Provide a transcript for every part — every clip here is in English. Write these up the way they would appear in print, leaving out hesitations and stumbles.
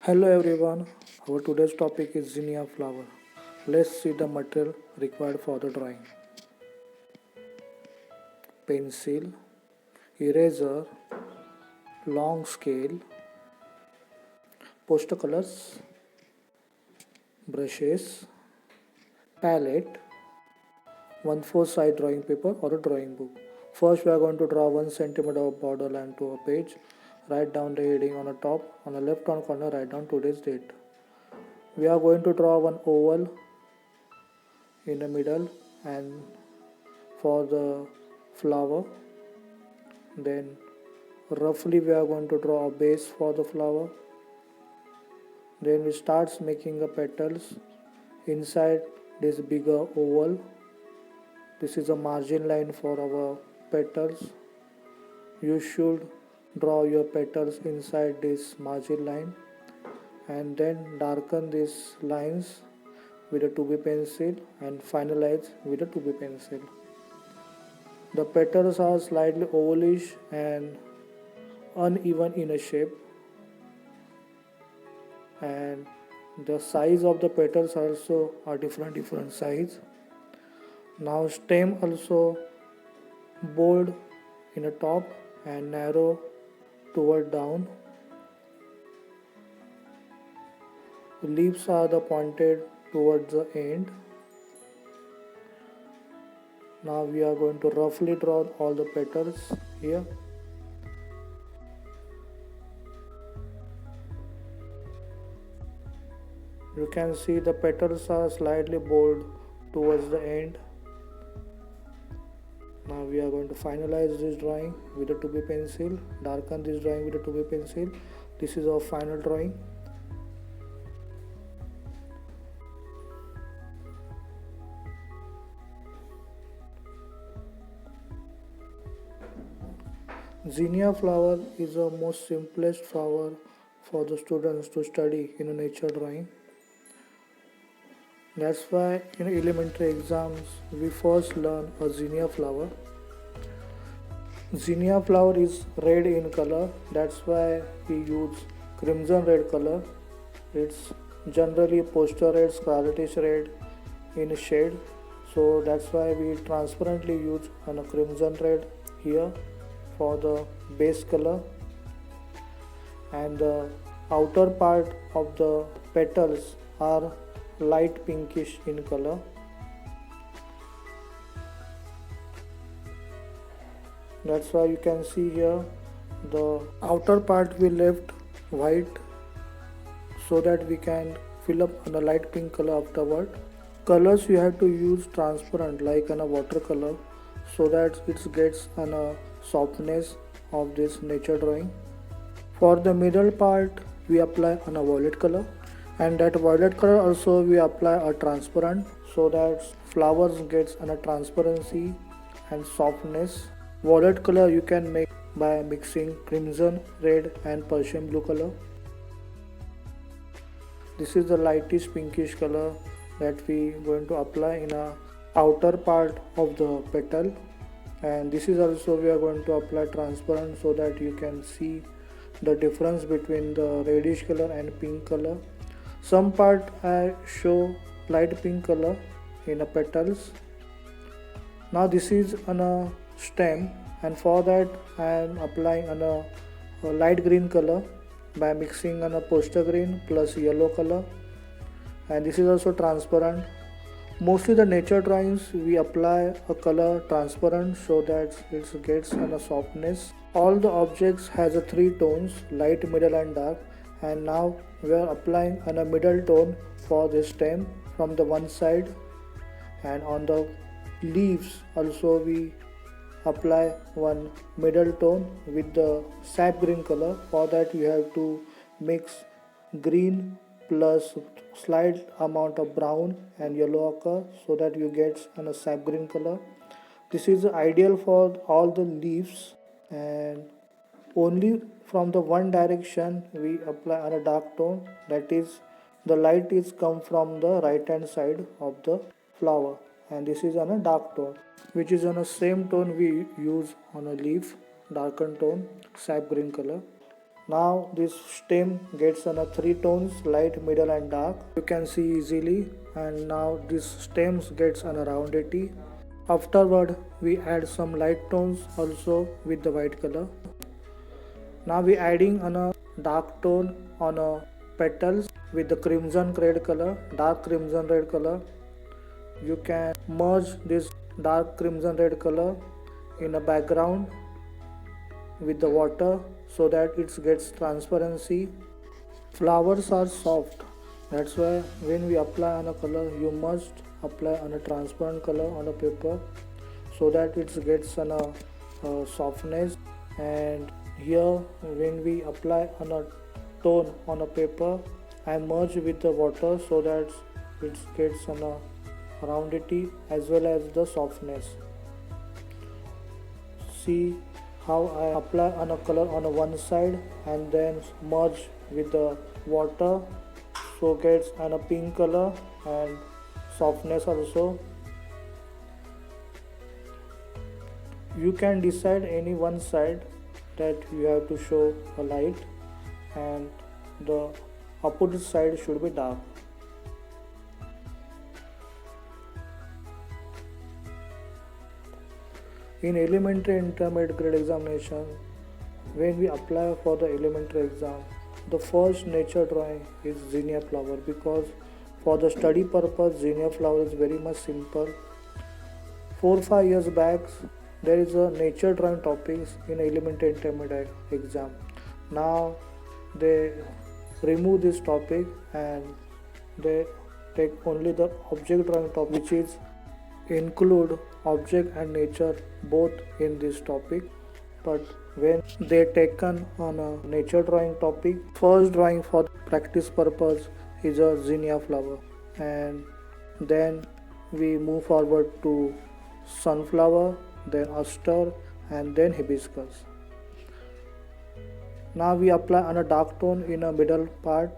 Hello everyone, our today's topic is zinnia flower. Let's see the material required for the drawing. Pencil, eraser, long scale, poster colors, brushes, palette, 1/4 side drawing paper or a drawing book. First we are going to draw 1 centimeter of borderline to a page. Write down the heading on the top. On the left hand corner write down today's date. We are going to draw one oval in the middle and for the flower. Then roughly we are going to draw a base for the flower. Then we starts making the petals inside this bigger oval. This is a margin line for our petals. You should draw your petals inside this margin line and then darken these lines with a 2B pencil and finalize with a 2B pencil. The petals are slightly ovalish and uneven in a shape, and the size of the petals also are different size. Now stem also bold in the top and narrow toward down. The leaves are the pointed towards the end. Now we are going to roughly draw all the petals here. You can see the petals are slightly bold towards the end. Now we are going to finalize this drawing with a 2B pencil, darken this drawing with a 2B pencil. This is our final drawing. Zinnia flower is the most simplest flower for the students to study in a nature drawing. That's why in elementary exams we first learn a zinnia flower. Zinnia flower is red in color, that's why we use crimson red color. It's generally poster red, scarletish red in shade, so that's why we transparently use a crimson red here for the base color, and the outer part of the petals are light pinkish in color. That's why you can see here the outer part we left white so that we can fill up on a light pink color afterward. Colors you have to use transparent like on a watercolor so that it gets on a softness of this nature drawing. For the middle part we apply on a violet color, and that violet color also we apply a transparent so that flowers gets on a transparency and softness. Violet color you can make by mixing crimson red and Persian blue color. This is the lightish pinkish color that we going to apply in a outer part of the petal, and this is also we are going to apply transparent so that you can see the difference between the reddish color and pink color. Some part I show light pink color in the petals. Now this is on a stem, and for that I am applying on a light green color by mixing on a poster green plus yellow color, and this is also transparent. Mostly the nature drawings we apply a color transparent so that it gets on a softness. All the objects has a 3 tones, light, middle and dark, and now we are applying on a middle tone for the stem from the one side, and on the leaves also we apply one middle tone with the sap green color. For that you have to mix green plus slight amount of brown and yellow ochre so that you get a sap green color. This is ideal for all the leaves, and only from the one direction we apply on a dark tone, that is the light is come from the right hand side of the flower, and this is on a dark tone, which is on the same tone we use on a leaf, darkened tone, sap green color. Now this stem gets on a three tones, light, middle and dark. You can see easily, and now this stems gets on a roundity. Afterward we add some light tones also with the white color. Now we adding on a dark tone on a petals with the crimson red color, dark crimson red color. You can merge this dark crimson red color in a background with the water so that it gets transparency. Flowers are soft, that's why when we apply on a color you must apply on a transparent color on a paper so that it gets on a softness. And here when we apply on a tone on a paper, I merge with the water so that it gets on a roundity as well as the softness. See how I apply on a color on a one side and then merge with the water so gets on a pink color and softness also. You can decide any one side that you have to show a light and the opposite side should be dark. In elementary intermediate grade examination, when we apply for the elementary exam, the first nature drawing is zinnia flower, because for the study purpose zinnia flower is very much simple. 4-5 years back there is a nature drawing topics in elementary intermediate exam. Now they remove this topic and they take only the object drawing topic, which is include object and nature both in this topic. But when they taken on a nature drawing topic, first drawing for practice purpose is a zinnia flower, and then we move forward to sunflower, then aster and then hibiscus. Now we apply on a dark tone in a middle part.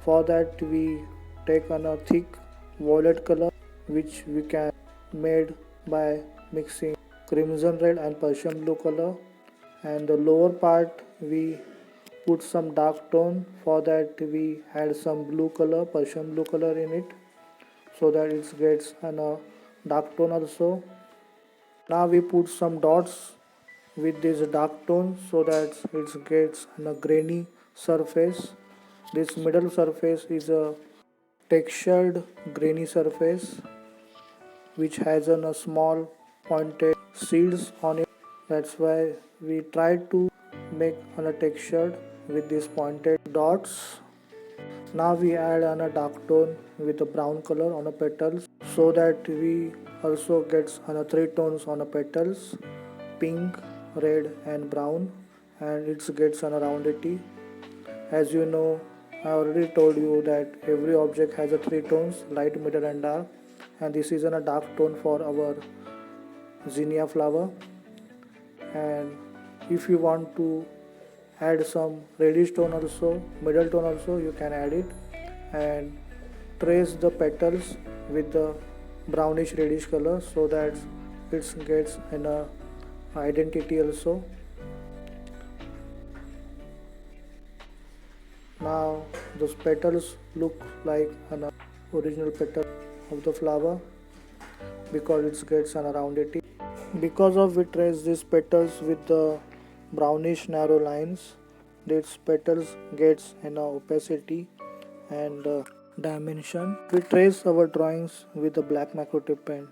For that we take on a thick violet color, which we can made by mixing crimson red and Persian blue color, and the lower part we put some dark tone. For that we add some blue color, Persian blue color in it so that it gets a dark tone also. Now we put some dots with this dark tone so that it gets a grainy surface. This middle surface is a textured grainy surface which has a small pointed seeds on it. That's why we try to make a textured with these pointed dots. Now we add on a dark tone with a brown color on the petals so that we also gets on a three tones on the petals, pink, red and brown, and it gets on a roundity. As you know, I already told you that every object has a three tones, light, middle and dark, and this is a dark tone for our zinnia flower. And if you want to add some reddish tone also, middle tone also, you can add it, and trace the petals with the brownish reddish color so that it gets an identity also. Now those petals look like an original petal of the flower because it gets an roundity. Because of we trace these petals with the brownish narrow lines, these petals gets an opacity and dimension. We trace our drawings with the black macrotip pen,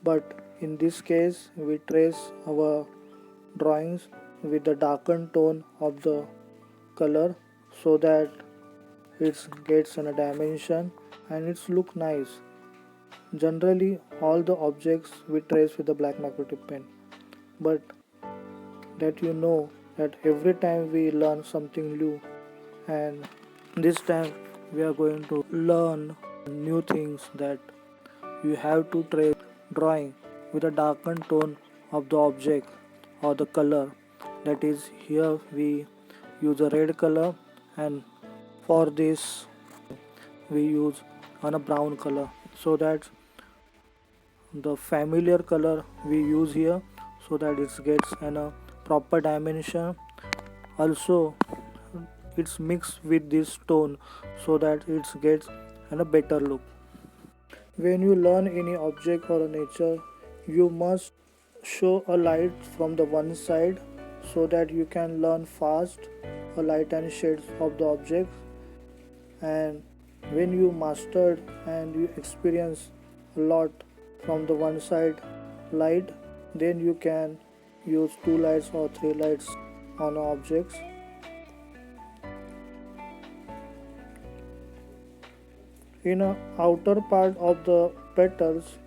but in this case we trace our drawings with the darkened tone of the color so that it gets a dimension and it's look nice. Generally all the objects we trace with the black macrotip pen, but that you know that every time we learn something new, and this time we are going to learn new things, that you have to trace drawing with a darkened tone of the object or the color. That is, here we use a red color, and for this we use on a brown color, so that the familiar color we use here so that it gets a proper dimension. Also it's mixed with this tone so that it gets a better look. When you learn any object or a nature, you must show a light from the one side so that you can learn fast a light and shades of the object. And when you mastered and you experience a lot from the one side light, then you can use two lights or three lights on objects. In the outer part of the petals,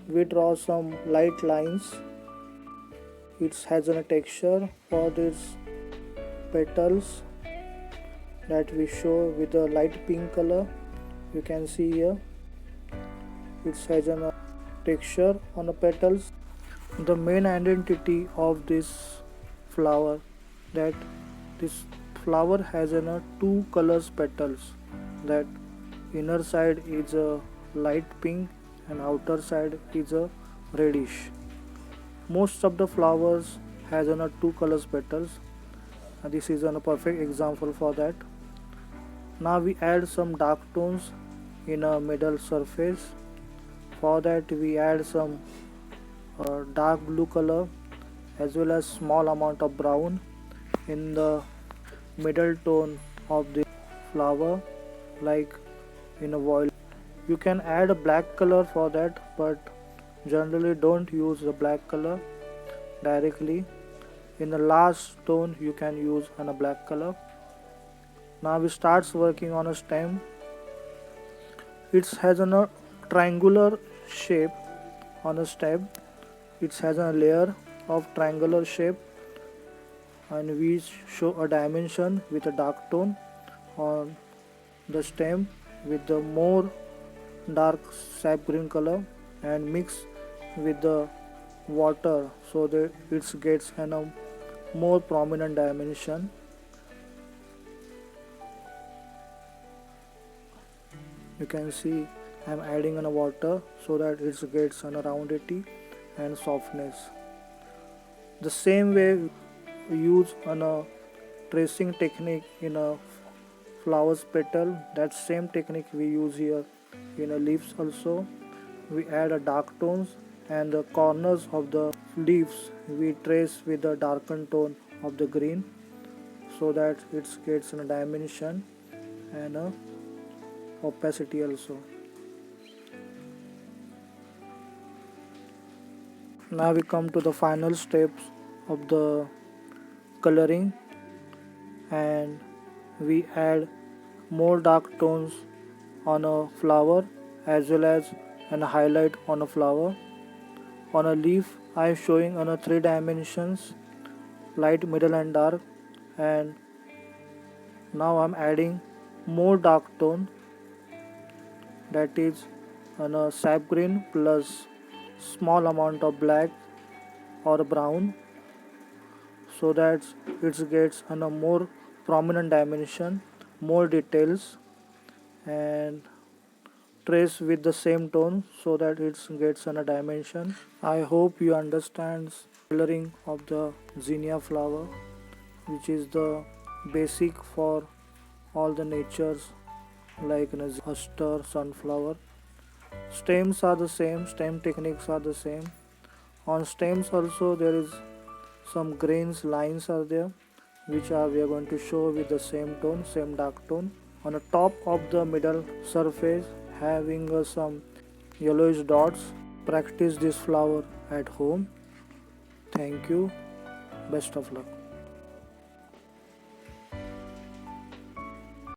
we draw some light lines. It has a texture for these petals that we show with a light pink color. You can see here it has a texture on the petals. The main identity of this flower that this flower has two colors petals, that inner side is a light pink and outer side is a reddish. Most of the flowers has two colors petals. This is a perfect example for that. Now we add some dark tones in a middle surface. For that we add some dark blue color as well as small amount of brown in the middle tone of the flower, like in a violet. You can add a black color for that, but generally don't use the black color directly. In the last tone you can use a black color. Now we starts working on a stem. It has a triangular shape on a stem. It has a layer of triangular shape, and we show a dimension with a dark tone on the stem with the more dark sap green color and mix with the water so that it gets a more prominent dimension. You can see I am adding in a water so that it gets a roundity and softness. The same way we use a tracing technique in a flower's petal, that same technique we use here in a leaves also. We add a dark tones and the corners of the leaves we trace with the darkened tone of the green so that it gets a dimension and a opacity also. Now we come to the final steps of the coloring, and we add more dark tones on a flower as well as a highlight on a flower. On a leaf I am showing on a 3 dimensions, light, middle and dark, and now I am adding more dark tone, that is on a sap green plus small amount of black or brown so that it gets a more prominent dimension, more details, and trace with the same tone so that it gets a dimension. I hope you understand coloring of the zinnia flower, which is the basic for all the natures like aster, sunflower. Stems are the same, stem techniques are the same. On stems also there is some grains, lines are there, which we are going to show with the same tone, same dark tone. On the top of the middle surface having some yellowish dots. Practice this flower at home. Thank you. Best of luck.